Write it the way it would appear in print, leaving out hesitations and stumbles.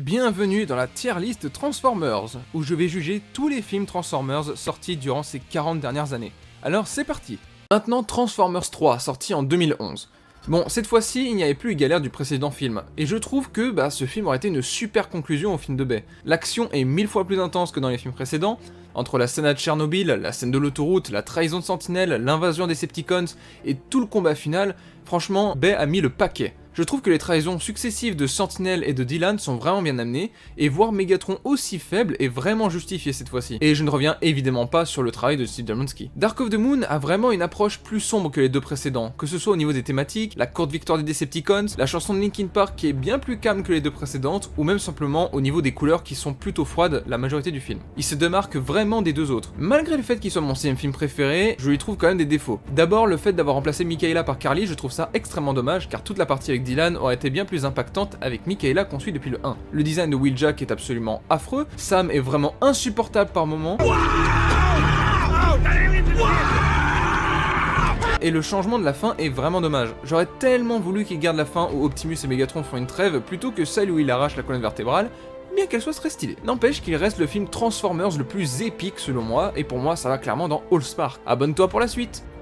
bienvenue dans la tier list Transformers, où je vais juger tous les films Transformers sortis durant ces 40 dernières années. Alors c'est parti. Maintenant Transformers 3, sorti en 2011. Bon, cette fois-ci, il n'y avait plus les galères du précédent film, et je trouve que ce film aurait été une super conclusion au film de Bay. L'action est 1000 fois plus intense que dans les films précédents, entre la scène à Tchernobyl, la scène de l'autoroute, la trahison de Sentinelle, l'invasion des Decepticons et tout le combat final, franchement, Bay a mis le paquet. Je trouve que les trahisons successives de Sentinelle et de Dylan sont vraiment bien amenées, et voir Megatron aussi faible est vraiment justifié cette fois-ci. Et je ne reviens évidemment pas sur le travail de Steve Dillonsky. Dark of the Moon a vraiment une approche plus sombre que les deux précédents, que ce soit au niveau des thématiques, la courte victoire des Decepticons, la chanson de Linkin Park qui est bien plus calme que les deux précédentes, ou même simplement au niveau des couleurs qui sont plutôt froides la majorité du film. Il se démarque vraiment des deux autres. Malgré le fait qu'il soit mon 6ème film préféré, je lui trouve quand même des défauts. D'abord, le fait d'avoir remplacé Michaela par Carly, je trouve ça extrêmement dommage, car toute la partie avec Dylan aurait été bien plus impactante avec Michaela qu'on suit depuis le 1. Le design de Wheeljack est absolument affreux, Sam est vraiment insupportable par moments, et le changement de la fin est vraiment dommage. J'aurais tellement voulu qu'il garde la fin où Optimus et Megatron font une trêve plutôt que celle où il arrache la colonne vertébrale, bien qu'elle soit très stylée. N'empêche qu'il reste le film Transformers le plus épique selon moi, et pour moi ça va clairement dans All-Spark. Abonne-toi pour la suite.